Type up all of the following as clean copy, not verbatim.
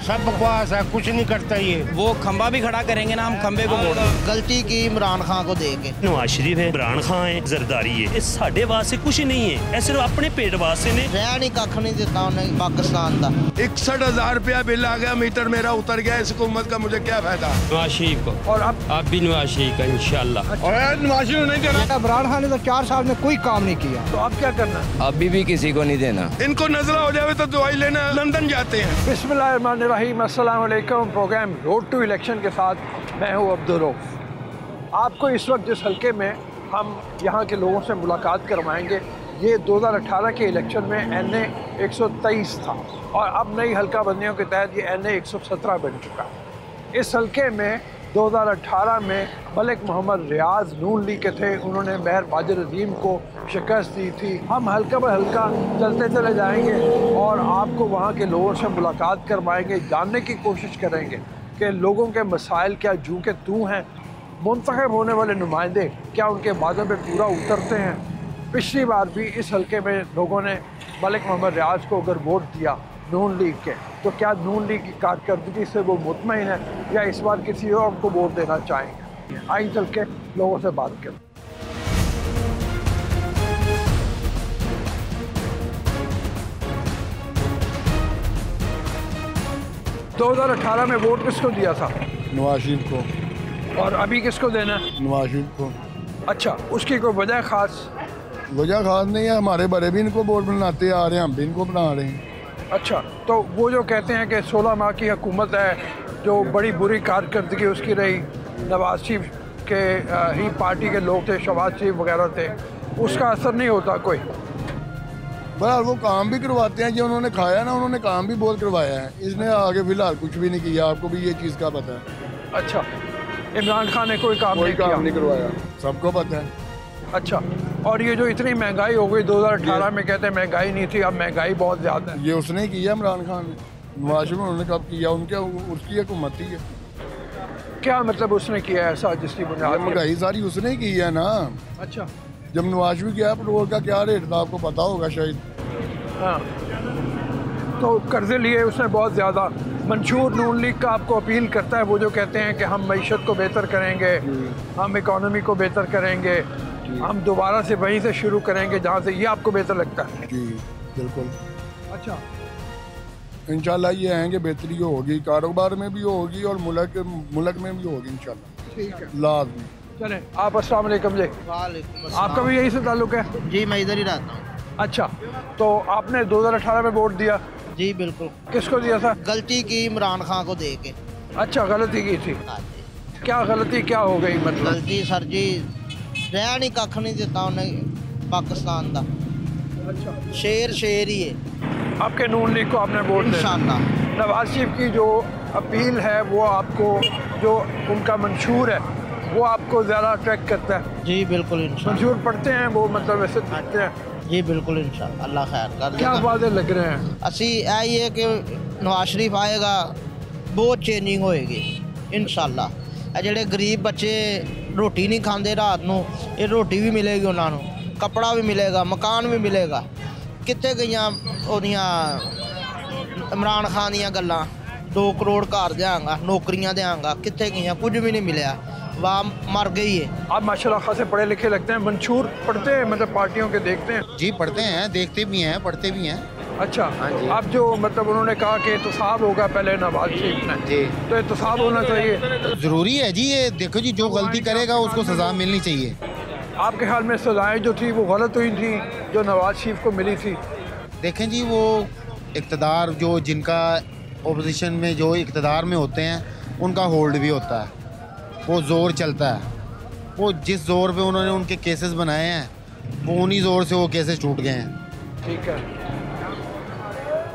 सब बकवास है, कुछ नहीं करता ये। वो खंबा भी खड़ा करेंगे ना, हम खंबे को मोड़ देंगे। गलती की इमरान खान को दे के। नवाज शरीफ है, इमरान खान है, जरदारी है, ये साढ़े वास्ते कुछ नहीं है, सिर्फ अपने पेट वास्ते ने। रह नहीं कख नहीं दिता उन्हें पाकिस्तान का। 61,000 रुपया बिल आ गया, मीटर मेरा उतर गया, इस हुकूमत का मुझे क्या फायदा। नवाज शरीफ को, और अब भी नवाज शरीफ का इंशाल्लाह। और नवाज शरीफ नहीं देना। इमरान खान ने तो 4 साल में कोई काम नहीं किया, तो अब क्या करना। अभी भी किसी को नहीं देना। इनको नजला हो जाए तो दवाई लेने लंदन जाते हैं। बिस्मिल्लाहिर्रहमानिर्रहीम, अस्सलाम वालेकुम। प्रोग्राम रोड टू इलेक्शन के साथ मैं हूँ अब्दुल रऊफ। आपको इस वक्त जिस हल्के में हम यहाँ के लोगों से मुलाकात करवाएंगे, ये 2018 के इलेक्शन में NA 123 था और अब नई हल्का बंदियों के तहत ये NA 117 बन चुका है। इस हल्के में 2018 में मलिक मोहम्मद रियाज नून लीग के थे, उन्होंने मेहर बाजिर अजीम को शिकस्त दी थी। हम हल्का ब हल्का चलते चले जाएंगे और आपको वहाँ के लोगों से मुलाकात करवाएंगे, जानने की कोशिश करेंगे कि लोगों के मसाइल क्या जू के तू हैं, मुंतखब होने वाले नुमाइंदे क्या उनके वादों पे पूरा उतरते हैं। पिछली बार भी इस हल्के में लोगों ने मलिक मोहम्मद रियाज को अगर वोट दिया नून लीग के, तो क्या नून लीग की कारकर्दगी से वो मुतमईन है या इस बार किसी और को वोट देना चाहेंगे। आइए चल के लोगों से बात करें। तो 2018 में वोट किसको दिया था? नवाज शरीफ को। और अभी किसको देना है? नवाज शरीफ को। अच्छा, उसकी कोई वजह ख़ास? वजह खास नहीं है, हमारे बड़े भी इनको वोट बनाते आ रहे हैं, हम भी इनको बना रहे हैं। अच्छा, तो वो जो कहते हैं कि 16 माह की हुकूमत है, जो बड़ी बुरी कारकर्दगी उसकी रही, नवाज शरीफ के ही पार्टी के लोग थे, शहबाज शरीफ वगैरह थे, उसका असर नहीं होता कोई? बहरहाल वो काम भी करवाते हैं, जो उन्होंने खाया ना, उन्होंने काम भी बहुत करवाया है। इसने आगे फिलहाल कुछ भी नहीं किया, आपको भी ये चीज़ का पता है। अच्छा, इमरान खान ने कोई काम नहीं करवाया, सबको पता है। अच्छा, और ये जो इतनी महंगाई हो गई 2018 में, कहते हैं महंगाई नहीं थी, अब महंगाई बहुत ज़्यादा है। ये उसने किया, इमरान खान ने। नवाज शरीफ उन्होंने कब किया, उनके उसकी हुकूमत ही है। क्या मतलब उसने किया ऐसा जिसकी बुनियाद? महंगाई सारी उसने ही की है ना। अच्छा, जब नवाज शरीफ गया, पेट्रोल का क्या रेट था आपको पता होगा शायद। हाँ, तो कर्जे लिए उसने बहुत ज़्यादा। मंशूर नून लीग का आपको अपील करता है, वो जो कहते हैं कि हम मईशत को बेहतर करेंगे, हम इकॉनमी को बेहतर करेंगे, हम दोबारा से वहीं से शुरू करेंगे जहाँ से, ये आपको बेहतर लगता है? जी बिल्कुल। अच्छा, इंशाल्लाह ये आएंगे, बेहतरी होगी, कारोबार में भी होगी और मुल्क में भी होगी इंशाल्लाह। ठीक है, लाजमी। चलें। आप अस्सलाम वालेकुम जी। वालेकुम अस्सलाम। आपका भी यही से ताल्लुक़ है? जी, मैं इधर ही रहता हूँ। अच्छा, तो आपने 2018 में वोट दिया? जी बिल्कुल। किसको दिया था? गलती की इमरान खान को दे के। अच्छा, गलती की थी। हाँ जी। क्या गलती क्या हो गई मतलब? गलती सर जी, रह नहीं कख नहीं दिता उन्हें पाकिस्तान का। अच्छा, शेर ही है। आपके नून लीग को आपने वोट दिया? इंशाल्लाह। नवाज शरीफ की जो अपील है, वो आपको, जो उनका मंशूर है, वो आपको ज़्यादा अट्रैक्ट करता है? जी बिल्कुल इंशाल्लाह। मंशूर पढ़ते हैं वो, मतलब वैसे पढ़ते हैं? जी बिल्कुल इंशाल्लाह, अल्लाह खैर कर। क्या वादे लग रहे हैं? असी यही है कि नवाज शरीफ आएगा, बहुत चेंजिंग होएगी इंशाल्लाह। ਜਿਹੜੇ गरीब बच्चे रोटी नहीं खाते रात ਨੂੰ, ਇਹ रोटी भी मिलेगी उन्होंने, कपड़ा भी मिलेगा, मकान भी मिलेगा। कितने गईਆਂ ਉਹਦੀਆਂ इमरान खान ਦੀਆਂ ਗੱਲਾਂ, 2 करोड़ घर देंगा, नौकरियां देंगा, कितने गईਆਂ? कुछ भी नहीं मिला, वाह मर गई है। आप माशाल्लाह खासे पढ़े लिखे लगते हैं। मंशूर पढ़ते हैं, मतलब पार्टियों के देखते हैं? जी पढ़ते हैं, देखते भी हैं, पढ़ते भी हैं। अच्छा, अब जो मतलब उन्होंने कहा कि एहतसाब होगा पहले नवाज शरीफ ने, जी, तो एहतसाब होना चाहिए? ज़रूरी है जी। ये देखो जी, जो गलती करेगा उसको सज़ा मिलनी चाहिए। आपके ख्याल में सज़ाएँ जो थी वो गलत हुई थी जो नवाज शरीफ को मिली थी? देखें जी, वो इक़्तिदार जो जिनका ओपोजिशन में जो इक़्तिदार में होते हैं, उनका होल्ड भी होता है, वो ज़ोर चलता है। वो जिस ज़ोर पे उन्होंने उनके केसेस बनाए हैं, वो उन्हीं ज़ोर से वो केसेस टूट गए हैं। ठीक है,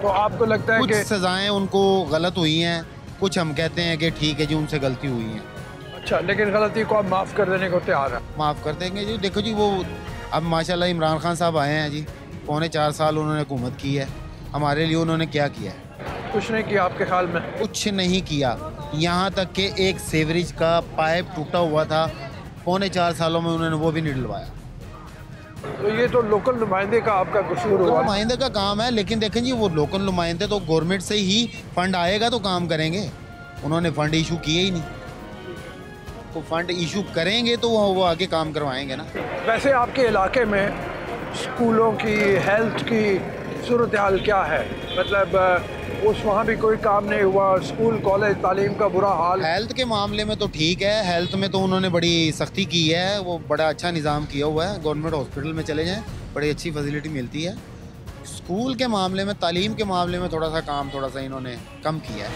तो आपको लगता है कुछ कि सज़ाएँ उनको गलत हुई हैं, कुछ हम कहते हैं कि ठीक है जी, उनसे गलती हुई है। अच्छा, लेकिन गलती को आप माफ़ कर देने को तैयार है? माफ़ कर देंगे जी। देखो जी, वो अब माशाल्लाह इमरान खान साहब आए हैं जी, 4.25 साल उन्होंने हुकूमत की है, हमारे लिए उन्होंने क्या किया है? कुछ नहीं किया आपके ख्याल में? कुछ नहीं किया। यहाँ तक कि एक सीवरेज का पाइप टूटा हुआ था, 4.25 सालों में उन्होंने वो भी नहीं डलवाया। तो ये तो लोकल नुमाइंदे का आपका कसूर हुआ। नुमाइंदे का काम है, लेकिन देखें जी वो लोकल नुमाइंदे तो गवर्नमेंट से ही फंड आएगा तो काम करेंगे। उन्होंने फंड इशू किए ही नहीं, तो फंड इशू करेंगे तो वो आगे काम करवाएंगे ना। वैसे आपके इलाके में स्कूलों की, हेल्थ की सूरत हाल क्या है? मतलब उस वहाँ भी कोई काम नहीं हुआ, स्कूल कॉलेज तालीम का बुरा हाल? हेल्थ के मामले में तो ठीक है, हेल्थ में तो उन्होंने बड़ी सख्ती की है, वो बड़ा अच्छा निज़ाम किया हुआ है। गवर्नमेंट हॉस्पिटल में चले जाएं, बड़ी अच्छी फैसिलिटी मिलती है। स्कूल के मामले में, तालीम के मामले में थोड़ा सा इन्होंने कम किया है।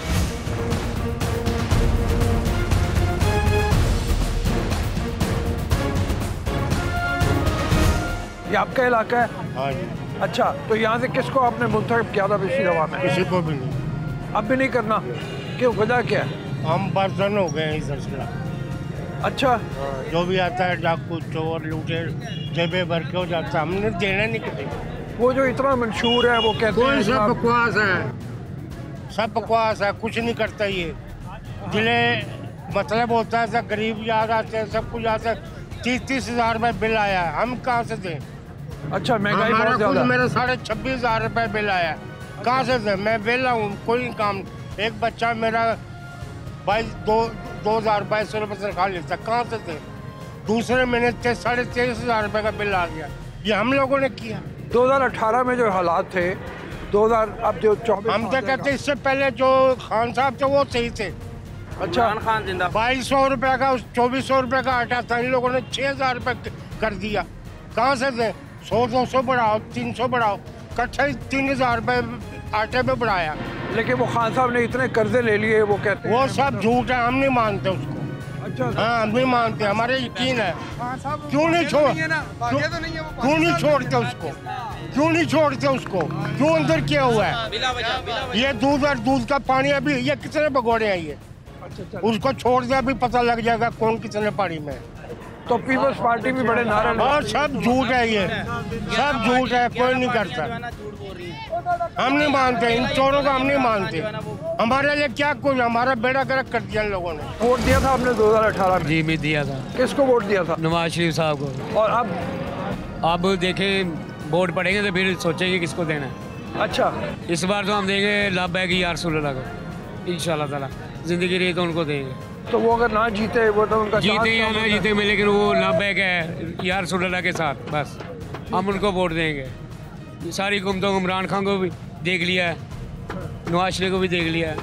ये आपका इलाका है? हाँ जी। अच्छा, तो यहाँ से किसको आपने मुंतखब किया था पिछली दफा में? किसी को भी नहीं। अब भी नहीं करना? क्यों, वजह क्या है? हम बर्तन हो गए हैं इस सिलसिला। अच्छा, जो भी आता है डाकू चोर लूटे जेबे भर के हो जाता है, हमने देना नहीं किसी को। वो जो इतना मंशूर है वो कहते हैं सब बकवास है, सब बकवास है, कुछ नहीं करता ये। जिले मतलब होता है सब गरीब याद आते हैं, सब कुछ आता है। 30-30 हज़ार रुपये बिल आया है, हम कहाँ से दें? अच्छा, महंगाई बहुत ज़्यादा। मेरा 26,500 रुपये बिल आया है, कहाँ से दें? मैं वेला हूँ, कोई काम। एक बच्चा मेरा 2,222 रुपये तनख्वाह लेता, कहाँ से दें? दूसरे महीने 23,500 रुपये का बिल आ गया। ये हम लोगों ने किया। 2018 में जो हालात थे, 2000 अब जो 24 हम तो कहते इससे पहले जो खान साहब थे वो सही थे। अच्छा, खान जिंदा। 2200 रुपये का, 2400 रुपये का आटा था, इन लोगों ने 6,000 रुपये कर दिया। कहाँ से दें? 100-200 बढ़ाओ, 300 बढ़ाओ, इकट्ठा 3,000 रुपये आटे पे बढ़ाया। लेकिन वो खान साहब ने इतने कर्जे ले लिए, वो कहते हैं वो सब झूठ है, हम नहीं मानते उसको। अच्छा, हाँ, हम नहीं मानते, हमारे यकीन है। क्यों नहीं छोड़ते उसको? क्यों नहीं छोड़ते उसको? क्यों अंदर किया हुआ है? ये दूध और दूध का पानी अभी ये कितने भगोड़े हैं ये? उसको छोड़ दे, अभी पता लग जाएगा कौन कितने पानी में। तो पीपल्स पार्टी भी बड़े नारे और सब झूठ है, ये सब झूठ है, कोई नहीं करता। हम नहीं मानते इन चोरों का, हम नहीं मानते। हमारे लिए क्या कुछ, हमारा बेड़ा गर्क कर दिया इन लोगों ने। वोट दिया था आपने 2018 में? जी, मैं दिया था। किसको वोट दिया था? नवाज शरीफ साहब को। और अब देखें, वोट पड़ेंगे तो फिर सोचेंगे किसको देना है। अच्छा, इस बार तो हम देंगे लाभैक यार रसूलुल्लाह को, इंशाल्लाह ताला। जिंदगी रही तो उनको देंगे। तो वो अगर ना जीते, वो तो उनका जीते या ना जीते में, लेकिन वो लाभैक है यार रसूलुल्लाह के साथ, बस हम उनको वोट देंगे। सारी हुकूमतों, इमरान खान को भी देख लिया है, नवाज शरीफ को भी देख लिया है,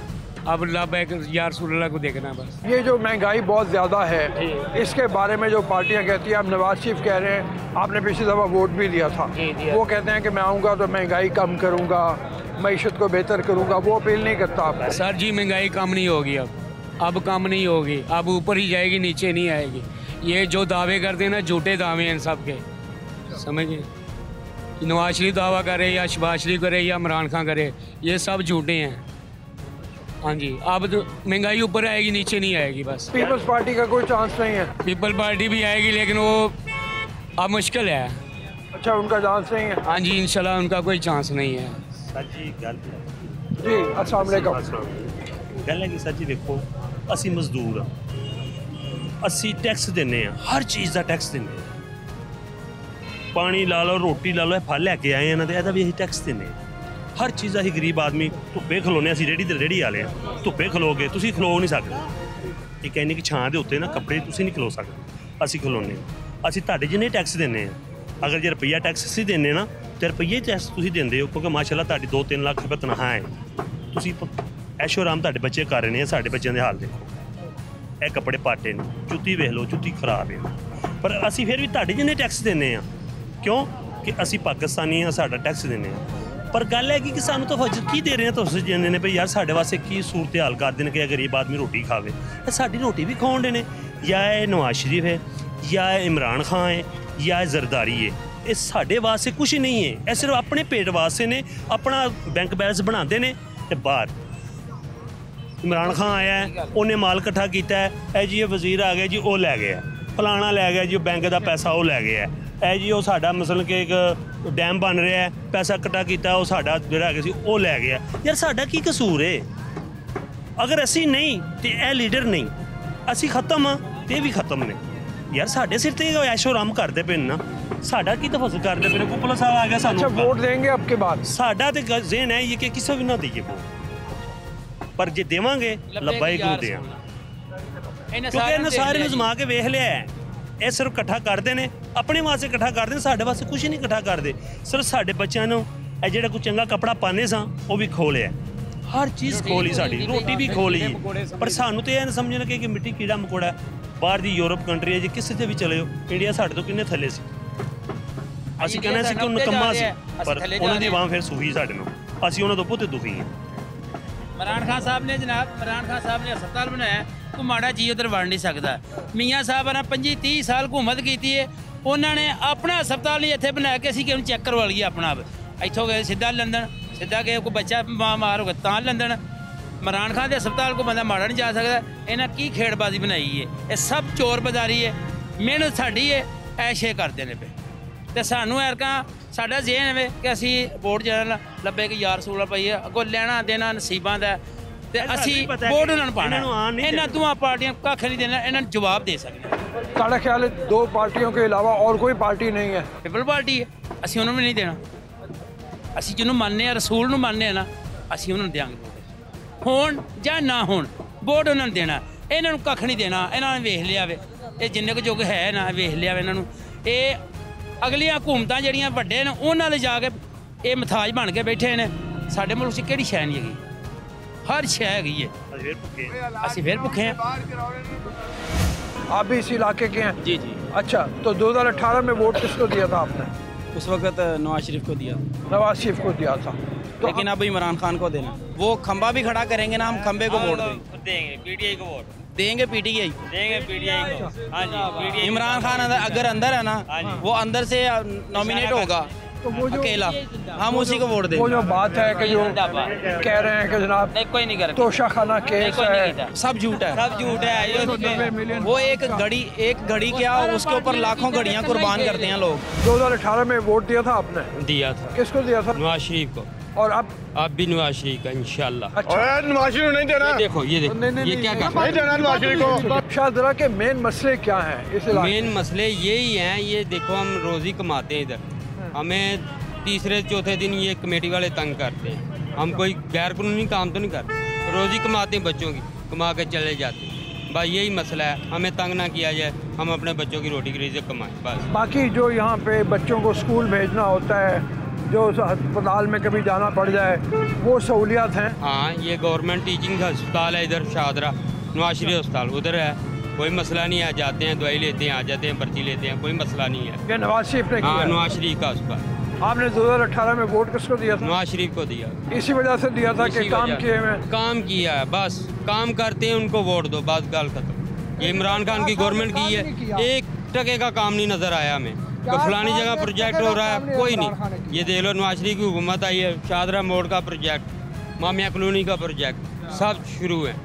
अब लाभैक यार रसूलुल्लाह को देखना है बस। ये जो महंगाई बहुत ज़्यादा है, इसके बारे में जो पार्टियां कहती हैं, अब नवाज शरीफ कह रहे हैं, आपने पिछली दफ़ा वोट भी दिया था, वो कहते हैं कि मैं आऊँगा तो महंगाई कम करूँगा, मईशत को बेहतर करूँगा, वो अपील नहीं करता आप? सर जी, महंगाई कम नहीं होगी, अब कम नहीं होगी, अब ऊपर ही जाएगी, नीचे नहीं आएगी। ये जो दावे करते हैं ना, झूठे दावे हैं सब के, समझिए। नवाज शरीफ दावा करे या शहबाज शरीफ करे या इमरान खान करे, ये सब झूठे हैं। हाँ जी, अब तो महंगाई ऊपर आएगी, नीचे नहीं आएगी बस। पीपल्स पार्टी का कोई चांस नहीं है? पीपल पार्टी भी आएगी, लेकिन वो अब मुश्किल है। अच्छा, उनका चांस नहीं है? हाँ जी, इंशाल्लाह उनका कोई चांस नहीं है। सर जी गल जी, अस्सलाम वालेकुम। गल है कि सर जी देखो, ਅਸੀਂ ਮਜ਼ਦੂਰ ਆ, ਅਸੀਂ ਟੈਕਸ ਦਿੰਦੇ ਆ, ਹਰ ਚੀਜ਼ ਦਾ ਟੈਕਸ ਦਿੰਦੇ ਆ। ਪਾਣੀ ਲਾ ਲਓ, ਰੋਟੀ ਲਾ ਲਓ, ਇਹ ਫਲ ਲੈ ਕੇ ਆਏ ਇਹਨਾਂ ਦੇ, ਇਹਦਾ ਵੀ ਅਸੀਂ ਟੈਕਸ ਦਿੰਦੇ ਆ। ਹਰ ਚੀਜ਼ ਦਾ ਅਸੀਂ ਗਰੀਬ ਆਦਮੀ ਧੁੱਪੇ ਖਲੋਨੇ, ਅਸੀਂ ਰੇੜੀ ਵਾਲੇ ਆ, ਧੁੱਪੇ ਖਲੋਗੇ, ਤੁਸੀਂ ਖਲੋ ਨਹੀਂ ਸਕਦੇ। ਇਹ ਕਹਿੰਦੇ ਕਿ ਛਾਂ ਦੇ ਉੱਤੇ ਨਾ ਕੱਪੜੇ ਤੁਸੀਂ ਨਹੀਂ ਖਲੋ ਸਕਦੇ, ਅਸੀਂ ਖਲੋਨੇ। ਅਸੀਂ ਤੁਹਾਡੇ ਜਿੰਨੇ ਟੈਕਸ ਦਿੰਦੇ ਆ, ਅਗਰ ਜੇ ਰੁਪਈਆ ਟੈਕਸ ਅਸੀਂ ਦਿੰਦੇ ਨਾ, ਤੇ ਰੁਪਈਏ ਟੈਕਸ ਤੁਸੀਂ ਦਿੰਦੇ ਹੋ, ਕਿਉਂਕਿ ਮਾਸ਼ਾਅੱਲਾ ਤੁਹਾਡੀ 2-3 ਲੱਖ ਰੁਪਏ ਤਨਖਾਹ ਹੈ। ਤੁਸੀਂ ਐਸ਼ੋ ਆਰਾਮ ਤੁਹਾਡੇ ਬੱਚੇ ਕਰ ਰਹੇ ਨੇ, ਸਾਡੇ ਬੱਚਿਆਂ ਦੇ ਹਾਲ ਦੇਖੋ, ਇਹ ਕੱਪੜੇ ਪਾਟੇ ਨੇ, ਜੁੱਤੀ ਵੇਖ ਲਓ, ਜੁੱਤੀ ਖਰਾਬ ਹੈ। ਪਰ ਅਸੀਂ ਫਿਰ ਵੀ ਤੁਹਾਡੇ ਜਿੰਨੇ ਟੈਕਸ ਦਿੰਦੇ ਆ, ਕਿਉਂ ਕਿ ਅਸੀਂ ਪਾਕਿਸਤਾਨੀ ਆ, ਸਾਡਾ ਟੈਕਸ ਦਿੰਦੇ ਆ। ਪਰ ਗੱਲ ਹੈ ਕਿ ਸਾਨੂੰ ਤਾਂ ਕੀ ਦੇ ਰਹੇ ਆ, ਤੁਸੀਂ ਜਾਂਦੇ ਨੇ ਭਈ ਯਾਰ ਸਾਡੇ ਵਾਸਤੇ ਕੀ ਸੂਰਤ ਹਾਲ ਕਰਦੇ ਨੇ ਕਿ ਗਰੀਬ ਆਦਮੀ ਰੋਟੀ ਖਾਵੇ। ਇਹ ਸਾਡੀ ਰੋਟੀ ਵੀ ਖਾਉਂਦੇ ਨੇ, ਜਾਂ ਇਹ ਨਵਾਜ਼ ਸ਼ਰੀਫ ਹੈ, ਜਾਂ ਇਹ ਇਮਰਾਨ ਖਾਨ ਹੈ, ਜਾਂ ਇਹ ਜ਼ਰਦਾਰੀ ਹੈ। ਇਹ ਸਾਡੇ ਵਾਸਤੇ ਕੁਛ ਨਹੀਂ ਹੈ, ਇਹ ਸਿਰਫ ਆਪਣੇ ਪੇਟ ਵਾਸਤੇ ਨੇ, ਆਪਣਾ ਬੈਂਕ ਬੈਲੈਂਸ ਬਣਾਉਂਦੇ ਨੇ ਤੇ ਬਾਹਰ। इमरान खान आया है, उन्हें माल इकट्ठा किया है, ए जी ये वजीर आ गया जी, वो लै गया, फलाना लै गया जी, बैंक का पैसा वो लै गया, ए जी वो साडा मसलन कि एक डैम बन रहा है, पैसा इकट्ठा किया, वो साडा जिहड़ा हैगा सी वो लै गया। यार साडा की कसूर है? अगर असी नहीं तो यह लीडर नहीं, असी खत्म हाँ तो भी खत्म ने। यार साढ़े सिर ते ऐशो आराम करते पे ना, साडा की तफसल करते पे। को पुलिस वाला आ गया सानू। अच्छा, वोट देंगे आपके बाद? साडा ते ज़हन है ये कि किसी भी ना दीजिए वोट, पर जे देवांगे लब्बा ही गुरु दें, क्योंकि इन्हें सारे नजमा के वेख लिया है। ਇਹ ਸਿਰਫ ਇਕੱਠਾ ਕਰਦੇ ਨੇ, ਆਪਣੇ ਵਾਸਤੇ ਇਕੱਠਾ ਕਰਦੇ ਨੇ, ਸਾਡੇ ਵਾਸਤੇ ਕੁਝ ਨਹੀਂ ਇਕੱਠਾ ਕਰਦੇ। ਸਿਰਫ ਸਾਡੇ ਬੱਚਿਆਂ ਨੂੰ ਇਹ ਜਿਹੜਾ ਕੋਈ ਚੰਗਾ ਕੱਪੜਾ ਪਾਣੇ ਸਾਂ ਉਹ ਵੀ ਖੋਹ ਲਿਆ, ਹਰ ਚੀਜ਼ ਖੋਹ ਲਈ, ਸਾਡੀ ਰੋਟੀ ਵੀ ਖੋਹ ਲਈ। ਪਰ ਸਾਨੂੰ ਤੇ ਇਹ ਨਾ ਸਮਝਣ ਕਿ ਮਿੱਟੀ ਕੀੜਾ ਮਕੋੜਾ। ਬਾਹਰ ਦੀ ਯੂਰਪ ਕੰਟਰੀ ਹੈ, ਜੇ ਕਿਸੇ ਤੇ ਵੀ ਚਲੇ ਜਾਓ, ਇੰਡੀਆ ਸਾਡੇ ਤੋਂ ਕਿੰਨੇ ਥੱਲੇ ਸੀ। ਅਸੀਂ ਕਹਿੰਦੇ ਸੀ ਕਿ ਉਹ ਨਕੰਮਾ ਸੀ, ਪਰ ਉਹਨਾਂ ਦੀ ਆਵਾਮ ਫਿਰ ਸੂਹੀ ਸਾਡੇ ਨੂੰ, ਅਸੀਂ ਉਹਨਾਂ ਤੋਂ ਬਹੁਤ ਦੁਖੀ ਹਾਂ। इमरान खान साहब ने जनाब, इमरान खान साहब ने अस्पताल बनाया, कोई माड़ा जी उधर वड़ नहीं सकता। मियाँ साहब ने 25-30 साल हुकूमत की है, उन्होंने अपना अस्पताल नहीं इतने बनाया कि असीं कि चेक करवा लीए अपना। इतों गए सीधा लंदन, सीधा गए कोई बच्चा मार हो गया तां लंदन। इमरान खान के अस्पताल को बंदा माड़ा नहीं जा सकता। इन्हें की खेड़बाजी बनाई है, ये सब चोर बाजारी है, मेहनत साड़ी है, ऐशे करते हैं पे। तो सानू ऐरका साडा ज़हन है कि असी वोट जरा लब्बे कि यार रसूल पाइए, अगों लेना देना नसीबां दा, ते असी वोट उन्होंने पाना। इन्हां दोवां पार्टियां कख नहीं देना, इन्हां जवाब दे सकते। साढ़ा ख्याल है 2 पार्टियों के अलावा और कोई पार्टी नहीं है। पीपल पार्टी है, असी उन्होंने भी नहीं देना। असी जिन्हों मानने रसूल नूं मानने ना, असी उन्होंने देंगे होण जां ना होण, वोट उन्होंने देना। इन्हां नूं कख नहीं देना, इन्होंने वेख लिया वे, ये जिन्ने को जुग है ना वेख लिया वे इन्हां नूं। ये अगलियां हुकूमतां ਜਿਹੜੀਆਂ ਵੱਡੇ ਨੇ ਉਹਨਾਂ ਦੇ ਜਾ ਕੇ ਇਹ ਮਥਾਜ ਬਣ ਕੇ ਬੈਠੇ ਨੇ। ਸਾਡੇ ਮੁਲਕ 'ਚ ਕਿਹੜੀ ਸ਼ੈ ਨਹੀਂ ਹੈਗੀ, हर शय हैगी है। ਅਸੀਂ ਫਿਰ ਭੁੱਖੇ हैं। आप भी इसी इलाके के हैं? जी जी। अच्छा, तो 2018 में वोट किसको दिया था आपने? उस वक्त नवाज शरीफ को दिया। नवाज शरीफ को दिया था, तो लेकिन अब इमरान खान को देना। वो खंबा भी खड़ा करेंगे ना, हम खंबे को वोट देंगे, पीटीआई को वोट देंगे, पीटीआई देंगे, पीटीआई को। हाँ जी, इमरान खान अगर अंदर है ना, वो अंदर से नॉमिनेट होगा तो वो जो अकेला, हम उसी को वोट देंगे। वो जो बात है कि जो कह रहे हैं कि जनाब कोई नहीं कर तोशा खाना केस है, सब झूठ है, सब झूठ है। वो एक घड़ी क्या, उसके ऊपर लाखों घड़ियां कुर्बान करते हैं लोग। 2018 में वोट दिया था आपने? दिया था। किसको दिया था? नवाज शरीफ को। और अब भी नवाज शरीफ का इंशाल्लाह। अच्छा, नवाज शरीफ नहीं देना। देखो ये देखो ये क्या कर नहीं देना नवाज शरीफ को। शाहदरा के मेन मसले क्या हैं इस इलाके? मेन मसले यही हैं, ये देखो हम रोज़ी कमाते हैं इधर, हमें तीसरे चौथे दिन ये कमेटी वाले तंग करते हैं। हम कोई गैर कानूनी काम तो नहीं करते, रोज़ी कमाते हैं बच्चों की, कमा के चले जाते हैं। बस यही मसला है, हमें तंग ना किया जाए, हम अपने बच्चों की रोटी की रिज़्क़ कमाएं बस। बाकी जो यहाँ पे बच्चों को स्कूल भेजना होता है, जो अस्पताल में कभी जाना पड़ जाए, वो सहूलियात हैं? हाँ, ये गवर्नमेंट टीचिंग अस्पताल है इधर शाहदरा, नवाज शरीफ अस्पताल उधर है, कोई मसला नहीं है। जाते हैं, दवाई लेते हैं, आ जाते हैं, पर्ची लेते हैं, कोई मसला नहीं है। ये नवाज शरीफ ने किया? हाँ, नवाज शरीफ का अस्पताल। आपने 2018 में वोट किसको दिया था? नवाज शरीफ को दिया। इसी वजह से दिया था कि काम किए हुए? काम किया है, बस काम करते हैं उनको वोट दो, बस गल खत्म। ये इमरान खान की गवर्नमेंट की है, 1 टके का काम नहीं नजर आया हमें। तो फलानी जगह प्रोजेक्ट हो रहा है, कोई नहीं। ये देख लो, नवाज शरीफ की हुकूमत आई है, शाहदरा मोड़ का प्रोजेक्ट, मामिया कॉलोनी का प्रोजेक्ट, सब शुरू है।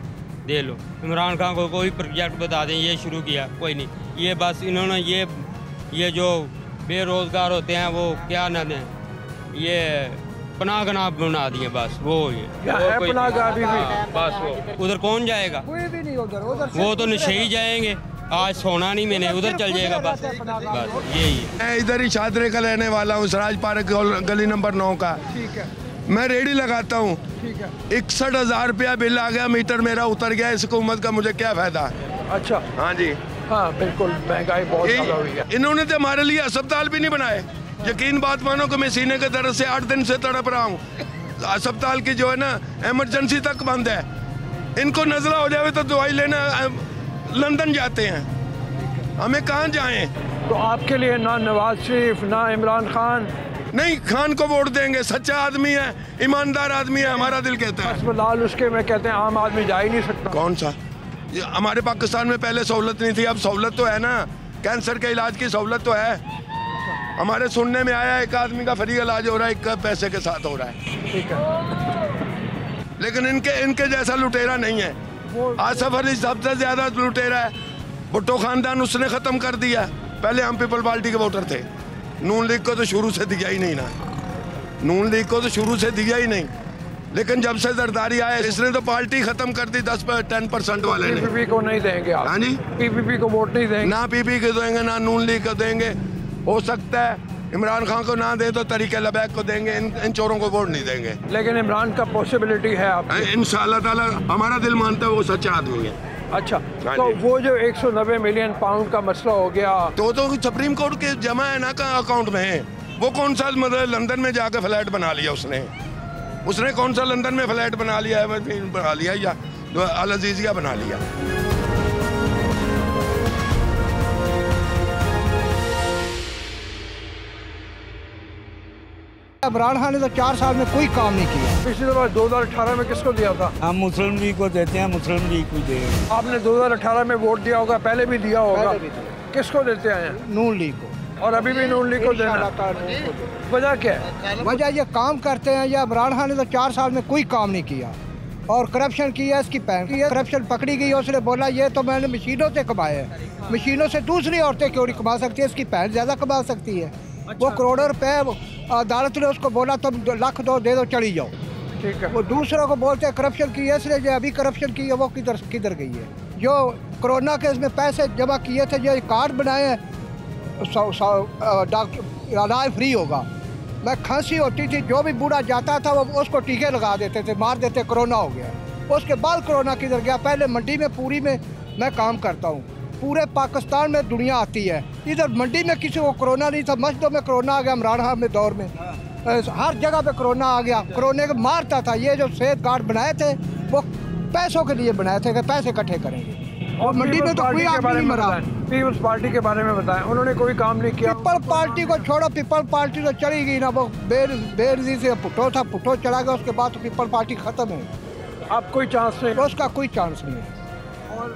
देख लो, इमरान खान को कोई प्रोजेक्ट बता दें ये शुरू किया, कोई नहीं। ये बस इन्होंने ये जो बेरोज़गार होते हैं वो क्या ना दें, ये पनाहगाह बना दिए बस। वो ये है पनाहगाह भी। बस वो उधर कौन जाएगा? कोई भी नहीं उधर वो तो नशे जाएंगे। आज सोना नहीं मैंने, उधर चल जाएगा बस। बस यही है। मैं इधर ही शाहदरे का रहने वाला हूँ, सराज पार्क गली नंबर 9 का। ठीक है। मैं रेडी लगाता हूँ। ठीक है। 61,000 रुपया बिल आ गया, मीटर मेरा उतर गया। इस हुकूमत का मुझे क्या फायदा? अच्छा। हाँ जी, हाँ बिल्कुल, महंगाई बहुत ज़्यादा हुई है। इन्होंने तो हमारे लिए अस्पताल भी नहीं बनाए। यकीन बात मानो कि मैं सीने के दर्द से 8 दिन से तड़प रहा हूँ। अस्पताल की जो है ना इमरजेंसी तक बंद है। इनको नज़ला हो जाए तो दवाई लेने लंदन जाते हैं, हमें कहाँ जाएं? तो आपके लिए ना नवाज शरीफ ना इमरान खान? नहीं, खान को वोट देंगे, सच्चा आदमी है, ईमानदार आदमी है, हमारा दिल कहता है। अस्पताल उसके में कहते हैं आम आदमी जा ही नहीं सकता। कौन सा? हमारे पाकिस्तान में पहले सहूलत नहीं थी, अब सहूलत तो है ना। कैंसर के इलाज की सहूलत तो है। हमारे सुनने में आया 1 आदमी का फ्री इलाज हो रहा है, 1 पैसे के साथ हो रहा है। ठीक है। लेकिन इनके जैसा लुटेरा नहीं है। आसफ अली सबसे ज्यादा लुटेरा है। भुट्टो खानदान उसने ख़त्म कर दिया। पहले हम पीपल पार्टी के वोटर थे, नून लीग को तो शुरू से दिया ही नहीं ना, नून लीग को तो शुरू से दिया ही नहीं। लेकिन जब से जरदारी आया इसने तो पार्टी खत्म कर दी 10% वाले ने। पीपीपी को नहीं देंगे आप? हाँ जी, पीपीपी को वोट नहीं देंगे? ना पीपी को देंगे ना नून लीग को देंगे। हो सकता है इमरान खान को ना दे तो तरीके लबैक को देंगे, इन चोरों को वोट नहीं देंगे। लेकिन इमरान का पॉसिबिलिटी है आप? इंशाल्लाह ताला हमारा दिल मानता है वो सच्चा आदमी है। अच्छा, तो वो जो 190 मिलियन पाउंड का मसला हो गया तो सुप्रीम कोर्ट के जमा है ना का अकाउंट में है। वो कौन सा मतलब लंदन में जाकर फ्लैट बना लिया उसने कौन सा लंदन में फ्लैट बना लिया है, बना लिया या अल अजीजिया बना लिया। इमरान खान ने तो 4 साल में कोई काम नहीं किया। पिछली दफा 2018 में किसको दिया था? हम मुस्लिम लीग को देते हैं, मुस्लिम लीग को देंगे। आपने 2018 में वोट दिया होगा, पहले भी दिया होगा। किसको देते हैं? नून लीग को। और अभी भी नून लीग को देना? वजह क्या है? वजह ये काम करते हैं या इमरान खान ने तो 4 साल में कोई काम नहीं किया और करप्शन किया। इसकी पैन की करप्शन पकड़ी गई, उसने बोला ये तो मैंने मशीनों से कमाए हैं, मशीनों से दूसरी औरतें क्यों नहीं कमा सकती है, इसकी पैन ज़्यादा कमा सकती है। वो करोड़ों रुपए अदालत ने उसको बोला तुम लाख दो दे दो चली जाओ। ठीक है। वो दूसरों को बोलते हैं करप्शन की है, इसने जो अभी करप्शन की है वो किधर गई है। जो कोरोना के इसमें पैसे जमा किए थे, जो कार्ड बनाए हैं, डॉक्टर इलाज फ्री होगा। मैं खांसी होती थी, जो भी बूढ़ा जाता था वो उसको टीके लगा देते थे, मार देते, कोरोना हो गया। उसके बाद कोरोना किधर गया। पहले मंडी में पूरी में मैं काम करता हूँ, पूरे पाकिस्तान में दुनिया आती है, इधर मंडी में किसी को कोरोना नहीं था, मस्जिदों में कोरोना आ गया। इमरान खान में दौर में हर जगह पे कोरोना आ गया। कोरोना को मारता था। ये जो सेहत कार्ड बनाए थे वो पैसों के लिए बनाए थे कि पैसे इकट्ठे करेंगे, और मंडी में तो कोई आदमी नहीं मरा। पीपल्स पार्टी के बारे में बताएं, उन्होंने कोई काम नहीं किया। पीपल पार्टी को छोड़ो, पीपल पार्टी तो चली गई ना, वो बेरजी से पुट्टो था, पुट्टो चला गया, उसके बाद तो पीपल पार्टी खत्म है। अब कोई चांस नहीं? उसका कोई चांस नहीं है,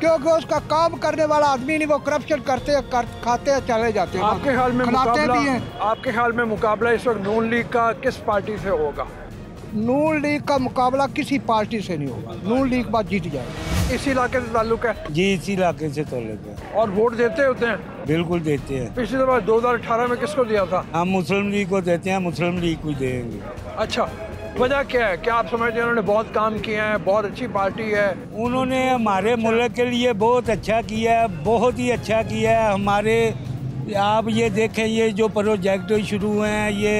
क्योंकि उसका काम करने वाला आदमी नहीं। वो करप्शन करते खाते चले जाते हैं। आपके ख्याल में भी हैं। आपके ख्याल में मुकाबला इस वक्त नून लीग का किस पार्टी से होगा? नून लीग का मुकाबला किसी पार्टी से नहीं होगा। नून लीग बात जीत जाएगी। इसी इलाके से ताल्लुक है? जी, इसी इलाके से ताल्लुक है। और वोट देते होते हैं? बिल्कुल देते हैं। पिछली दफा 2018 में किसको दिया था? हम मुस्लिम लीग को देते हैं, मुस्लिम लीग को देंगे। अच्छा, वजह क्या है? क्या आप समझते हैं उन्होंने बहुत काम किया है, बहुत अच्छी पार्टी है? उन्होंने हमारे मुल्क के लिए बहुत अच्छा किया है, बहुत ही अच्छा किया है। हमारे आप ये देखें, ये जो प्रोजेक्ट शुरू हुए हैं ये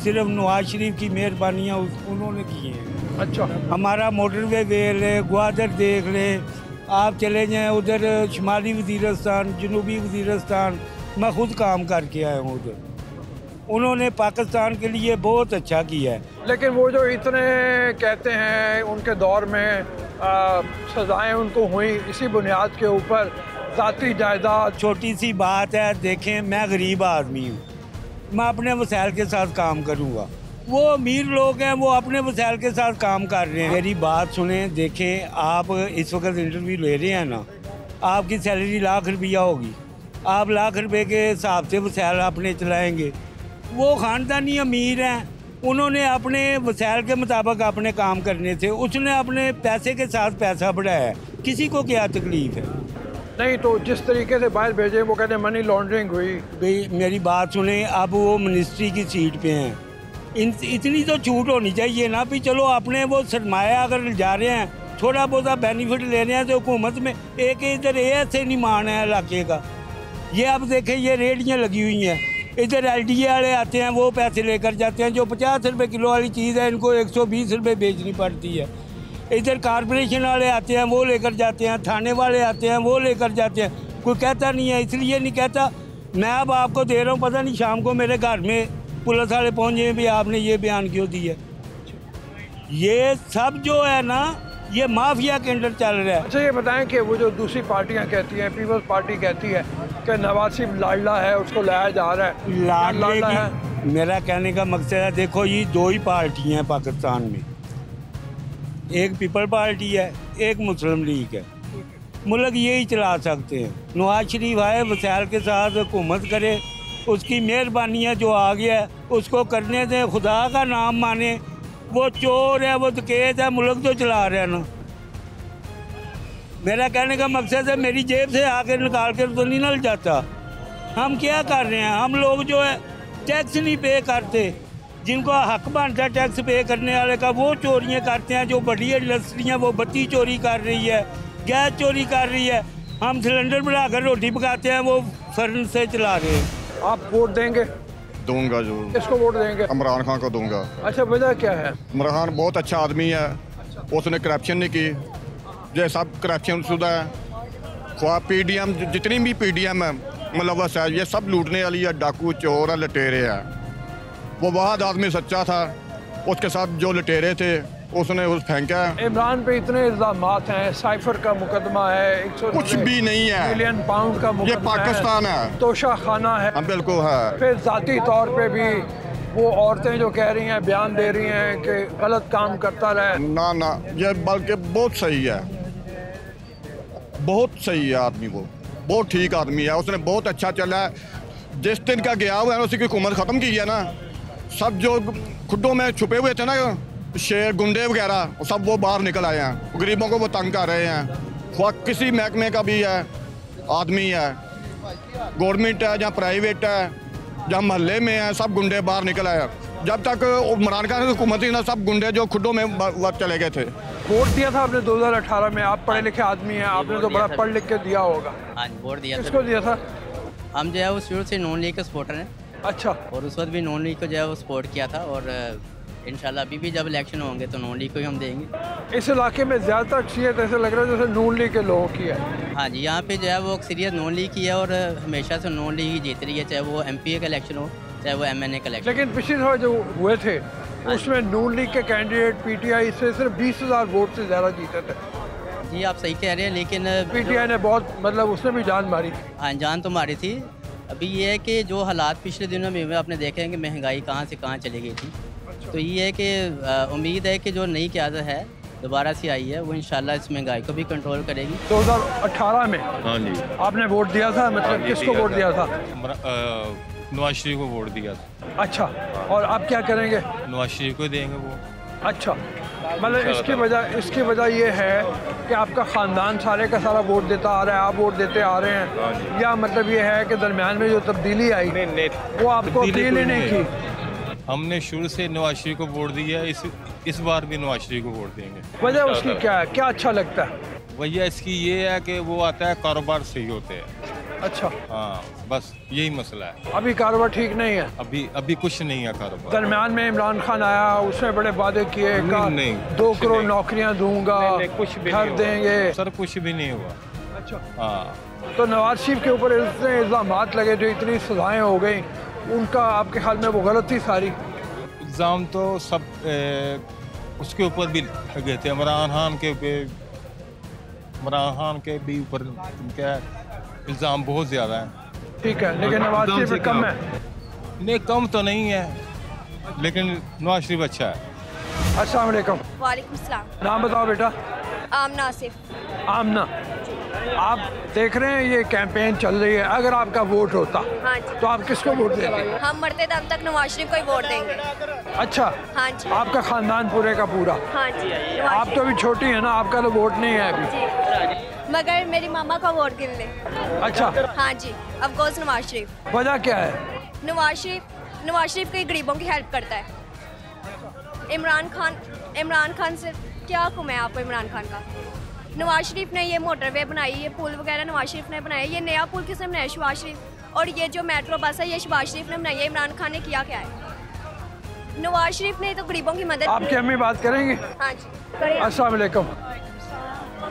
सिर्फ नवाज शरीफ की मेहरबानियाँ उन्होंने की हैं। अच्छा, हमारा मोटरवे देख लें, ग्वादर देख लें, आप चले जाएँ उधर शुमाली वज़ीरिस्तान, जनूबी वज़ीरिस्तान, मैं खुद काम करके आया हूँ उधर। उन्होंने पाकिस्तान के लिए बहुत अच्छा किया है। लेकिन वो जो इतने कहते हैं उनके दौर में सजाएं उनको हुई इसी बुनियाद के ऊपर, ज़ाती जायदाद। छोटी सी बात है, देखें मैं गरीब आदमी हूँ, मैं अपने वसाइल के साथ काम करूँगा। वो अमीर लोग हैं, वो अपने वसाइल के साथ काम कर रहे हैं। मेरी बात सुने, देखें आप इस वक्त इंटरव्यू ले रहे हैं ना, आपकी सैलरी लाख रुपया होगी, आप लाख रुपए के हिसाब से वसाइल अपने चलाएँगे। वो ख़ानदानी अमीर हैं, उन्होंने अपने वसाइल के मुताबिक अपने काम करने थे, उसने अपने पैसे के साथ पैसा बढ़ाया, किसी को क्या तकलीफ़ है? नहीं तो जिस तरीके से बाहर भेजे वो कहते हैं मनी लॉन्ड्रिंग हुई। भाई मेरी बात सुने, अब वो मिनिस्ट्री की सीट पे हैं, इतनी तो छूट होनी चाहिए ना। भी चलो अपने वो सरमाया अगर जा रहे हैं, थोड़ा बहुत बेनिफिट ले रहे हैं, तो हुकूमत में एक इधर ऐसे नहीं मान है इलाके का। ये अब देखें, ये रेहड़ियाँ लगी हुई हैं, इधर LDA वाले आते हैं, वो पैसे लेकर जाते हैं। जो 50 रुपये किलो वाली चीज़ है इनको 120 रुपये बेचनी पड़ती है। इधर कॉरपोरेशन वाले आते हैं, वो लेकर जाते हैं, थाने वाले आते हैं, वो लेकर जाते हैं। कोई कहता नहीं है, इसलिए नहीं कहता। मैं अब आपको दे रहा हूँ, पता नहीं शाम को मेरे घर में पुलिस वाले पहुँचे भी आपने ये बयान क्यों दिया। ये सब जो है ना, ये माफिया के अंदर चल रहा है। अच्छा, ये बताएं कि वो जो दूसरी पार्टियां कहती हैं, पीपल्स पार्टी कहती है कि नवाज शरीफ लाडला है, उसको लाया जा रहा है, लाडला है। मेरा कहने का मकसद है, देखो ये दो ही पार्टियां हैं पाकिस्तान में, एक पीपल पार्टी है, एक मुस्लिम लीग है। मुल्क यही चला सकते हैं। नवाज शरीफ आए, वसाइल के साथ हुकूमत करे, उसकी मेहरबानियाँ जो आ गया है उसको करने दें, खुदा का नाम माने। वो चोर है, वो डकैत है, मुल्क तो चला रहे हैं ना। मेरा कहने का मकसद है, मेरी जेब से आकर निकाल कर तो नहीं नल जाता। हम क्या कर रहे हैं? हम लोग जो है टैक्स नहीं पे करते, जिनको हक बनता है टैक्स पे करने वाले का वो चोरियां करते हैं। जो बड़ी इंडस्ट्रियाँ वो बत्ती चोरी कर रही है, गैस चोरी कर रही है। हम सिलेंडर बनाकर रोटी पकाते हैं, वो फर्न से चला रहे हैं। आप वोट देंगे? दूंगा जरूर। किसको वोट देंगे? इमरान खान को दूंगा। अच्छा, वजह क्या है? इमरान खान बहुत अच्छा आदमी है, उसने करप्शन नहीं की। ये सब करप्शन शुदा है, ख्वाह PDM जितनी भी PDM है मुलव्वस है, ये सब लूटने वाली है, डाकू चोर है, लटेरे है। वो वाहद आदमी सच्चा था, उसके साथ जो लटेरे थे उसने उस फेंका है। इमरान पे इतने इल्जामात हैं, साइफर का मुकदमा है, कुछ भी नहीं है, मिलियन पाउंड का मुकदमा, ये पाकिस्तान है, तोशा खाना है। बिल्कुल है। फिर जाती तौर पे भी वो औरतें जो कह रही हैं, बयान दे रही हैं कि गलत काम करता रहे। ना ना, ये बल्कि बहुत सही है, बहुत सही है आदमी, वो बहुत ठीक आदमी है, उसने बहुत अच्छा चला है। जिस दिन का गया हुआ है उसकी हुकूमत ख़त्म की है ना, सब जो खुड्डों में छुपे हुए थे ना शेर गुंडे वगैरह, सब वो बाहर निकल आए हैं। गरीबों को वो तंग कर रहे हैं, ख्वाह किसी महकमे का भी है आदमी है, गवर्नमेंट है या प्राइवेट है या मोहल्ले में है, सब गुंडे बाहर निकल आए। जब तक इमरान खान की हुकूमत थी ना, सब गुंडे जो खुड्डों में चले गए थे। वोट दिया था आपने 2018 में, आप पढ़े लिखे आदमी हैं, आपने तो बड़ा पढ़ लिख के दिया होगा। हाँ, वोट दिया। किसको दिया था? हम जो है वो शुरू से नॉन लीग के सपोर्टर हैं। अच्छा। और उस वक्त भी नॉन लीग को जो है वो सपोर्ट किया था, और इंशाल्लाह अभी भी जब इलेक्शन होंगे तो नॉन लीग को ही हम देंगे। इस इलाके में ज़्यादातर अक्सरियत ऐसे लग रहा है जैसे नॉन लीग के लोगों की है। हाँ जी, यहाँ पे जो है वो अक्सरियत नॉन लीग की है, और हमेशा से नॉन लीग ही जीत रही है, चाहे वो MPA का इलेक्शन हो चाहे वो MNA का इलेक्शन। लेकिन पिछली दफा जो हुए थे उसमें नून लीग के कैंडिडेट PTI से सिर्फ 20,000 वोट से ज़्यादा जीते थे। जी आप सही कह रहे हैं, लेकिन PTI ने बहुत, मतलब उसने भी जान मारी थी। हाँ, जान तो मारी थी। अभी ये है कि जो हालात पिछले दिनों में हुए, आपने देखे हैं कि महंगाई कहाँ से कहाँ चली गई थी। तो ये है कि उम्मीद है कि जो नई क़यादत है दोबारा से आई है, वो इंशाल्लाह इस महंगाई को भी कंट्रोल करेगी। 2018 में हाँ जी आपने वोट दिया था, मतलब किसको वोट दिया था? नवाज शरीफ को वोट दिया था। अच्छा, और आप क्या करेंगे? नवाज शरीफ को देंगे वो। अच्छा, मतलब इसकी वजह ये है कि आपका ख़ानदान सारे का सारा वोट देता आ रहा है, आप वोट देते आ रहे हैं, या मतलब ये है कि दरमियान में जो तब्दीली आई वो आपको अपील ही नहीं की? हमने शुरू से नवाज शरीफ को वोट दिया है, इस बार भी नवाज शरीफ को वोट देंगे। वजह उसकी क्या है, क्या अच्छा लगता है? वजह इसकी ये है कि वो आता है, कारोबार सही होते हैं। अच्छा, हाँ, बस यही मसला है। अभी कारोबार ठीक नहीं है? अभी कुछ नहीं है कारोबार। दरमियान में इमरान खान आया, उसने बड़े वादे किए, 2 करोड़ नौकरियां दूंगा, कुछ भी घर देंगे। सर कुछ भी नहीं हुआ। अच्छा, हाँ। तो नवाज शरीफ के ऊपर इतने इल्ज़ामात लगे थे, इतनी सजाएं हो गई, उनका आपके ख्याल में वो गलत थी सारी? इल्ज़ाम तो सब उसके ऊपर भी लगे थे, इमरान खान के भी ऊपर क्या इल्ज़ाम बहुत ज़्यादा है। ठीक है, लेकिन नवाज शरीफ कम है? नहीं, कम तो नहीं है, लेकिन नवाज शरीफ अच्छा है। अस्सलाम वालेकुम। वालेकुम सलाम। नाम बताओ बेटा। आमना आसिफ। आमना, आप देख रहे हैं ये कैंपेन चल रही है, अगर आपका वोट होता हाँ जी, तो आप किसको वोट देंगे? हम मरते दम तक नवाज शरीफ को ही वोट देंगे। अच्छा, हाँ जी। आपका खानदान पूरे का पूरा? हाँ जी। आप तो अभी छोटी है ना, आपका तो वोट नहीं है अभी। जी, मगर मेरी मामा का वोट गिन ले। अच्छा। हाँ जी, ऑफ कोर्स नवाज शरीफ। वजह क्या है? नवाज शरीफ कई गरीबों की हेल्प करता है। इमरान खान से क्या हुक्म है आपको? इमरान खान का, नवाज शरीफ ने ये मोटरवे बनाई, ये पुल वगैरह नवाज शरीफ ने बनाया। ये नया पुल किसने बनाया? शहबाज शरीफ। और ये जो मेट्रो बस है ये शहबाज शरीफ ने बनाई है। इमरान खान ने किया क्या है? नवाज शरीफ ने तो गरीबों की मदद। आपकी अम्मी बात करेंगे? हाँ जी। अस्सलाम वालेकुम।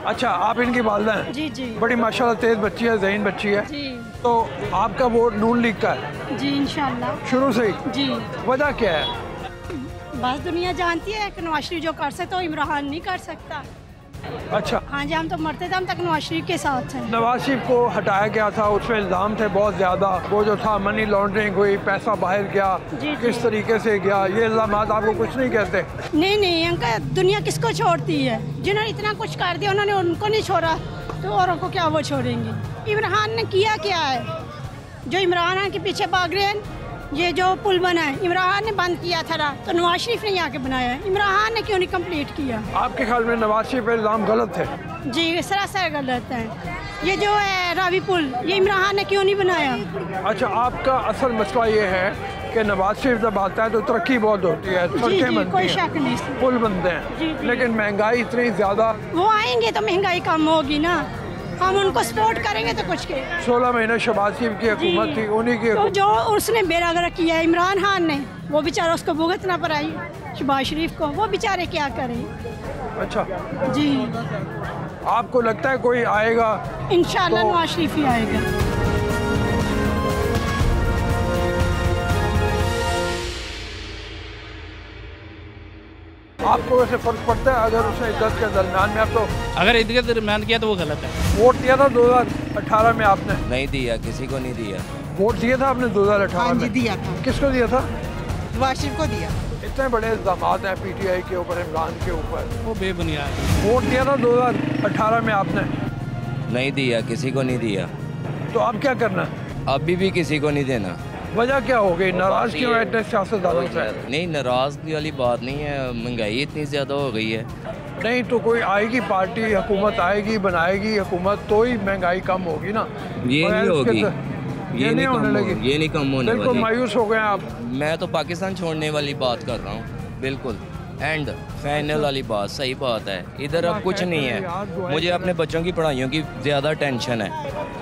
अच्छा, आप इनकी वालदा हैं? जी जी। बड़ी माशाल्लाह तेज बच्ची है, ज़हीन बच्ची है जी। तो आपका वोट नून लीग का है? जी इंशाल्लाह। शुरू से ही? जी। वजह क्या है? बस दुनिया जानती है कि नवाज शरीफ जो कर सकता वो इमरान नहीं कर सकता। अच्छा। हाँ जी, हम तो मरते दम तक नवाज शरीफ के साथ हैं। नवाज शरीफ को हटाया गया था, उसमें इल्ज़ाम थे बहुत ज़्यादा, वो जो था मनी लॉन्ड्रिंग हुई, पैसा बाहर गया, किस तरीके से गया, ये इल्ज़ाम आपको कुछ नहीं कहते? नहीं अंकल, दुनिया किसको छोड़ती है? जिन्होंने इतना कुछ कर दिया उन्होंने उनको नहीं छोड़ा तो औरों को क्या वो छोड़ेंगे? इमरान ने किया क्या है जो इमरान के पीछे भाग रहे हैं? ये जो पुल बना है इमरान ने बंद किया था, तो नवाज शरीफ ने यहाँ के बनाया है, इमरान ने क्यों नहीं कंप्लीट किया? आपके ख्याल में नवाज शरीफ पर इल्ज़ाम गलत है? जी सरासर गलत है। ये जो है रावी पुल, ये इमरान ने क्यों नहीं बनाया? अच्छा, आपका असल मसला ये है कि नवाज शरीफ जब आता है तो तरक्की बहुत होती है, सड़कें बनती कोई हैं, शक नहीं, पुल बनते हैं, लेकिन महंगाई इतनी ज़्यादा। वो आएंगे तो महंगाई कम होगी ना, हम उनको सपोर्ट करेंगे तो कुछ के। 16 महीने शहबाज शरीफ की हुकूमत थी, उन्हीं की तो जो उसने बेरागरक किया है इमरान खान ने, वो बेचारा उसको भुगतना पड़ा शहबाज शरीफ को, वो बेचारे क्या करें। अच्छा जी, आपको लगता है कोई आएगा? इंशाल्लाह नवाज शरीफ ही आएगा। आपको वैसे फर्क पड़ता है अगर उसने इद्दत के दरमियान में, आप तो अगर इद्दत के दरमियान किया तो वो गलत है। वोट दिया था 2018 में आपने? नहीं दिया, किसी को नहीं दिया। वोट दिया था आपने 2018 में? दिया था। किसको दिया था? नवाज शरीफ को दिया। इतने बड़े इल्जाम हैं पीटीआई के ऊपर, इमरान के ऊपर, वो बेबुनियाद। वोट दिया था 2018 में आपने? नहीं दिया, किसी को नहीं दिया। तो अब क्या करना है? अभी भी किसी को नहीं देना। वजह क्या हो गई? नाराज क्यों है इतने सियासतदानों से? नहीं, नाराजगी वाली बात नहीं है, महंगाई इतनी ज़्यादा हो गई है। नहीं तो कोई आएगी पार्टी, हुकूमत आएगी, बनाएगी हुकूमत, तो ही महंगाई कम होगी ना। ये नहीं होगी, ये नहीं होने लगी, ये नहीं कम होने बिल्कुल मायूस हो गए आप। मैं तो पाकिस्तान छोड़ने वाली बात कर रहा हूँ, बिल्कुल एंड फाइनल वाली बात, सही बात है। इधर अब कुछ नहीं है, मुझे अपने बच्चों की पढ़ाइयों की ज़्यादा टेंशन है।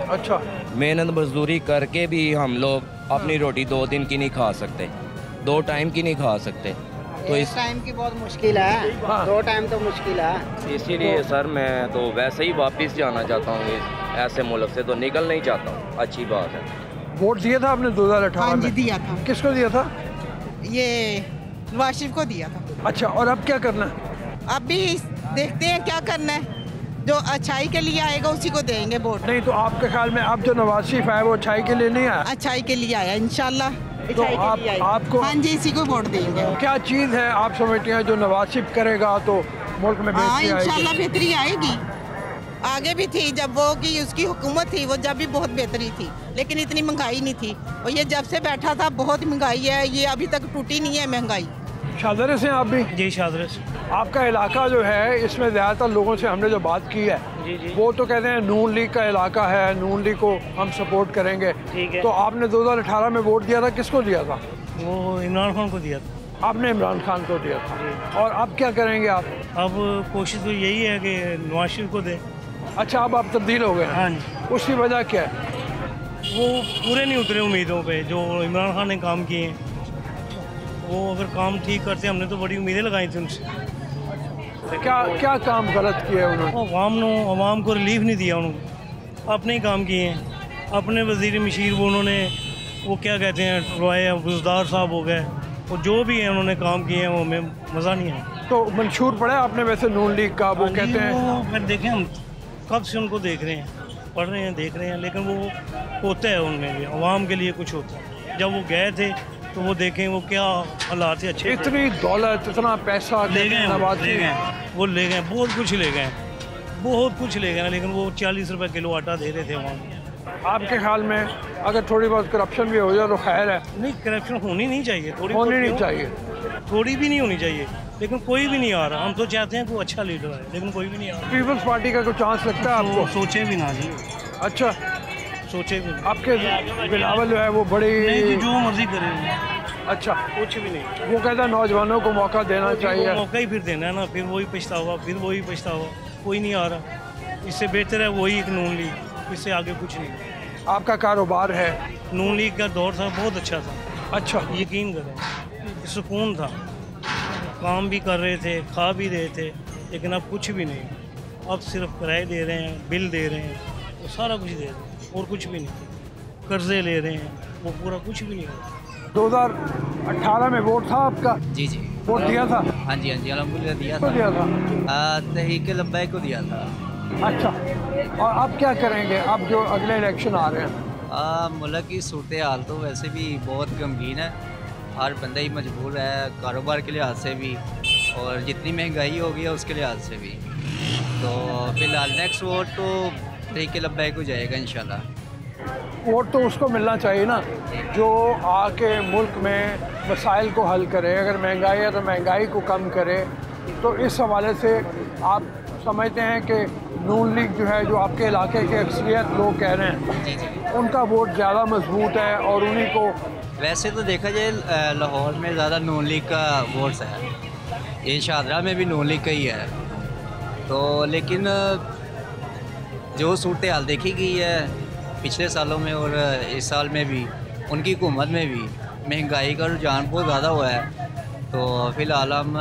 अच्छा, मेहनत मजदूरी करके भी हम लोग अपनी रोटी 2 दिन की नहीं खा सकते, 2 टाइम की नहीं खा सकते। तो इस टाइम की बहुत मुश्किल है, 2 टाइम तो मुश्किल है। इसीलिए सर मैं तो वैसे ही वापस जाना चाहता हूँ, ऐसे मुल्क से तो निकल नहीं चाहता हूँ। अच्छी बात है। वोट दिया था आपने 2018 में? दिया था। किसको दिया था? ये नवाज शरीफ को दिया था। अच्छा, और अब क्या करना है? अब भी देखते हैं क्या करना है, जो अच्छाई के लिए आएगा उसी को देंगे वोट। नहीं तो आपके ख्याल में अब जो नवाज शरीफ आया वो अच्छाई के लिए नहीं आया? अच्छाई के लिए आया, इंशाल्लाह तो आपको? हाँ जी, इसी को वोट देंगे। क्या चीज़ है आप समझते हैं जो नवाज शरीफ करेगा तो मुल्क में बेहतरी आएगी? इंशाल्लाह बेहतरी आएगी। आगे भी थी जब वो की उसकी हुकूमत थी, वो जब भी बहुत बेहतरी थी, लेकिन इतनी महंगाई नहीं थी। और ये जब से बैठा था बहुत महंगाई है, ये अभी तक टूटी नहीं है महंगाई। शादरे से आप भी? जी शादरे से। आपका इलाका जो है, इसमें ज़्यादातर लोगों से हमने जो बात की है, जी जी, वो तो कहते हैं नून लीग का इलाका है, नून लीग को हम सपोर्ट करेंगे। ठीक है। तो आपने 2018 में वोट दिया था, किसको दिया था? वो इमरान खान को दिया था। आपने इमरान खान को दिया था। और अब क्या करेंगे आप? अब कोशिश तो यही है कि नवाज शरीफ को दें। अच्छा, अब आप तब्दील हो गए? हाँ जी। उसकी वजह क्या है? वो पूरे नहीं उतरे उम्मीदों पे जो इमरान खान ने काम किए हैं। वो अगर काम ठीक करते, हमने तो बड़ी उम्मीदें लगाई थी उनसे। क्या काम गलत किया है उन्होंने? अवाम को रिलीफ नहीं दिया उन्होंने, अपने ही काम किए हैं। अपने वज़ीर मशीर वो उन्होंने, वो क्या कहते हैं, रॉय बुजदार साहब हो गए, और जो भी है उन्होंने काम किए हैं वो हमें मज़ा नहीं आया। तो मंशूर पड़ा आपने वैसे नून लीग का? वो कहते हैं, फिर देखें हम कब से उनको देख रहे हैं, पढ़ रहे हैं, देख रहे हैं, लेकिन वो होता है उनमें भी, अवाम के लिए कुछ होता है। जब वो गए थे तो वो देखें वो क्या हालात है। अच्छे इतनी दौलत, इतना पैसा ले गए, वो ले गए, बहुत कुछ ले गए, बहुत कुछ ले गए ना, लेकिन वो 40 रुपए किलो आटा दे रहे थे अवाम। आपके ख्याल में अगर थोड़ी बहुत करप्शन भी हो जाए तो खैर है? नहीं, करप्शन होनी नहीं चाहिए, थोड़ी होनी नहीं चाहिए, थोड़ी भी नहीं होनी चाहिए, लेकिन कोई भी नहीं आ रहा। हम तो चाहते हैं कोई अच्छा लीडर आए, लेकिन कोई भी नहीं आ रहा। पीपल्स पार्टी का कोई चांस लगता है आपको? सोचे भी ना जी। अच्छा, सोचे भी। आपके बिलावल जो है वो बड़ी नहीं, जो मर्जी करें। अच्छा, कुछ भी नहीं। वो कहता है नौजवानों को मौका देना चाहिए। मौका ही फिर देना है ना, फिर वही पछतावा, फिर वही पछतावा, कोई नहीं आ रहा। इससे बेहतर है वही एक नून लीग, इससे आगे कुछ नहीं। आपका कारोबार है? नून लीग का दौर था, बहुत अच्छा था। अच्छा, यकीन करें, सुकून था, काम भी कर रहे थे, खा भी रहे थे, लेकिन अब कुछ भी नहीं। अब सिर्फ किराए दे रहे हैं, बिल दे रहे हैं, वो सारा कुछ दे रहे हैं और कुछ भी नहीं। कर्जे ले रहे हैं, वो पूरा कुछ भी नहीं है। 2018 में वोट था आपका? जी जी, वोट दिया था? हाँ जी, हाँ जी, अलहमदुलिल्लाह दिया था। दिया था? तहरीक लब्बैक को दिया था। अच्छा, और अब क्या करेंगे अब जो अगले इलेक्शन आ रहे हैं? मुल्क की सूरत हाल तो वैसे भी बहुत गमगीन है, हर बंदा ही मजबूर है, कारोबार के लिहाज से भी और जितनी महंगाई हो गई है उसके लिहाज से भी। तो फिलहाल नेक्स्ट वोट तो तहरीक लब्बैक को जाएगा इंशाल्लाह। वोट तो उसको मिलना चाहिए ना जो आके मुल्क में मसाइल को हल करे। अगर महंगाई है तो महंगाई को कम करे। तो इस हवाले से आप समझते हैं कि नून लीग जो है, जो आपके इलाके के अक्सरियत लोग कह रहे हैं, उनका वोट ज़्यादा मजबूत है और उन्हीं को वैसे तो देखा जाए लाहौर में ज़्यादा नून लीग का वोट्स है, ये शाहदरा में भी नून लीग का ही है। तो लेकिन जो सूरत हाल देखी गई है पिछले सालों में और इस साल में भी, उनकी हुकूमत में भी महंगाई का रुझान बहुत ज़्यादा हुआ है। तो फिलहाल हम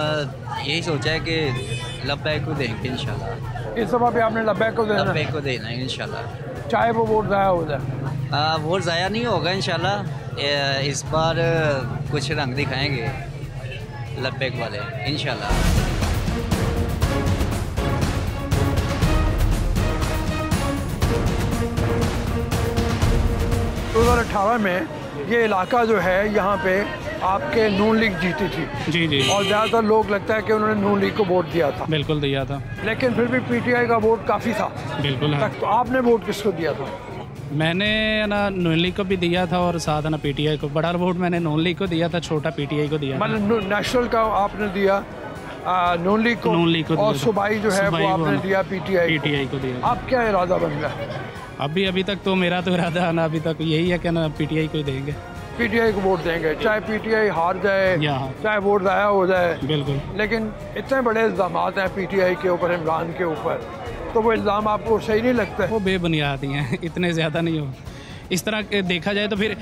यही सोचा है कि लब्बैक को देंगे इंशाल्लाह। इस दफ़ा भी आपने लब्बैक को देना? लब्बैक को देना है इंशाल्लाह, चाहे वो वोट ज़ाया हो जाए। वोट ज़ाया नहीं होगा इंशाल्लाह। इस बार कुछ रंग दिखाएंगे लब्बैक वाले इंशाल्लाह। 2018 में ये इलाका जो है यहाँ पे आपके नून लीग जीती थी। जी जी। और ज़्यादातर लोग लगता है कि उन्होंने नून लीग को वोट दिया था। बिल्कुल दिया था, लेकिन फिर भी पीटीआई का वोट काफ़ी था। बिल्कुल है। तो आपने वोट किसको दिया था? मैंने ना नून लीग को भी दिया था और साथ ना पीटीआई को। बड़ा वोट मैंने नून लीग को दिया था, छोटा पीटीआई को दिया। मतलब नेशनल का आपने दिया नून लीग को, और सूबाई जो है वो आपने दिया पीटीआई को दिया। आप क्या इरादा बन गया? अभी तक तो मेरा तो इरादा है ना, अभी तक यही है कि ना पीटीआई को देंगे। पीटीआई को वोट देंगे, चाहे पीटीआई हार जाए, चाहे वोट ज़ाया हो जाए। बिल्कुल। लेकिन इतने बड़े इल्ज़ाम हैं पीटीआई के ऊपर, इमरान के ऊपर, तो वो इल्ज़ाम आपको सही नहीं लगता? वो बेबुनियाद ही हैं, इतने ज़्यादा नहीं हो। इस तरह देखा जाए तो फिर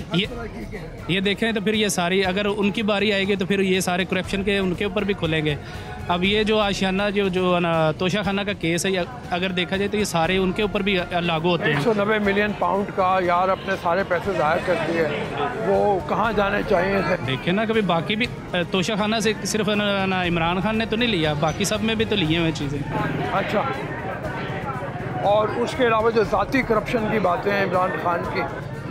ये देखें तो फिर ये सारी, अगर उनकी बारी आएगी तो फिर ये सारे करप्शन के उनके ऊपर भी खुलेंगे। अब ये जो आशियाना जो ना तोशा खाना का केस है, अगर देखा जाए तो ये सारे उनके ऊपर भी लागू होते हैं। 190 मिलियन पाउंड का यार अपने सारे पैसे ज़ाया कर दिए, वो कहाँ जाने चाहिए थे? देखे ना, कभी बाकी भी तोशा खाना से सिर्फ ना इमरान खान ने तो नहीं लिया, बाकी सब में भी तो लिए हुए चीज़ें। अच्छा, और उसके अलावा जो ज़ाती करप्शन की बातें हैं इमरान खान की,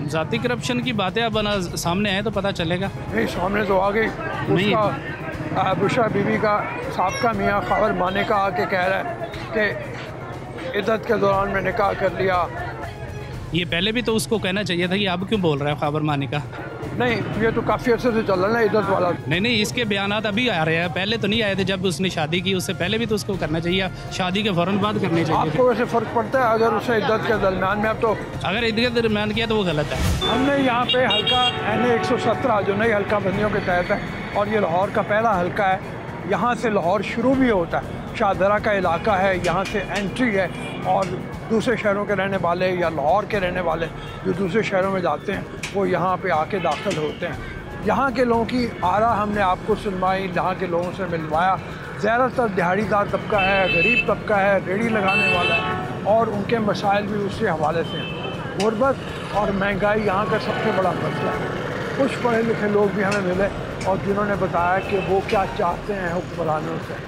ज़ाती करप्शन की बातें अब ना सामने आए तो पता चलेगा। नहीं, सामने तो आ गई। उसका बुशरा बीबी का साबका मियाँ खबर माने का आके कह रहा है कि इद्दत के दौरान में निकाह कर लिया। ये पहले भी तो उसको कहना चाहिए था कि अब क्यों बोल रहा है खबर माने का? नहीं, ये तो काफ़ी अर्से से चल रहा है इद्दत वाला। नहीं, इसके बयानात अभी आ रहे हैं, पहले तो नहीं आए थे। जब उसने शादी की उससे पहले भी तो उसको करना चाहिए, शादी के फ़ौरन बाद करनी चाहिए। आपको वैसे फ़र्क पड़ता है अगर उसे इद्दत के दरमियान में? अब तो अगर इद्दत के दरमियान किया तो वो गलत है। हमने यहाँ पे हल्का NA 117 जो नई हल्का बंदियों के तहत है, और ये लाहौर का पहला हल्का है। यहाँ से लाहौर शुरू भी होता है, शाहदरा का इलाका है, यहाँ से एंट्री है, और दूसरे शहरों के रहने वाले या लाहौर के रहने वाले जो दूसरे शहरों में जाते हैं वो यहाँ पे आके दाखिल होते हैं। यहाँ के लोगों की आरा हमने आपको सुनवाई, यहाँ के लोगों से मिलवाया। ज़्यादातर दिहाड़ीदार तबका है, गरीब तबका है, रेडी लगाने वाला है, और उनके मसाइल भी उसी हवाले से हैं। गुर्बत और महंगाई यहाँ का सबसे बड़ा मसला है। कुछ पढ़े लिखे लोग भी हमें मिले और जिन्होंने बताया कि वो क्या चाहते हैं हुक्मरानों से।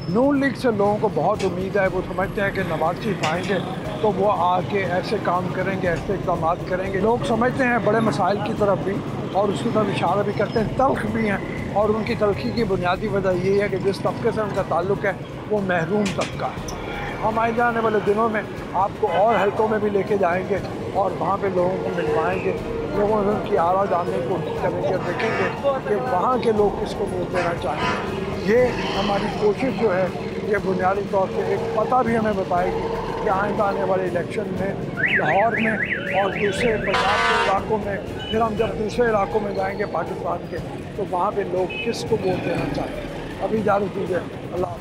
नून लीग से लोगों को बहुत उम्मीद है, वो समझते हैं कि नवाज शरीफ आएंगे तो वो आके ऐसे काम करेंगे, ऐसे इक़दाम करेंगे। लोग समझते हैं बड़े मसाइल की तरफ भी, और उसकी तरफ इशारा भी करते हैं, तल्ख भी हैं। और उनकी तल्खी की बुनियादी वजह ये है कि जिस तबके से उनका ताल्लुक़ है वो महरूम तबका है। हम आए जाने वाले दिनों में आपको और हल्कों में भी लेके जाएंगे और वहाँ पे लोगों को मिलवाएंगे, लोगों से उनकी आरा जानने की कोशिश करेंगे और देखेंगे कि वहाँ के लोग किसको वोट देना चाहेंगे। ये हमारी कोशिश जो है ये बुनियादी तौर पे एक पता भी हमें बताएगी कि आइंदा आने वाले इलेक्शन में लाहौर में और दूसरे पंजाब के इलाकों में, फिर हम जब दूसरे इलाकों में जाएंगे पाकिस्तान के, तो वहाँ पे लोग किसको वोट देना चाहेंगे। अभी इजाज़त दीजिए, अल्लाह।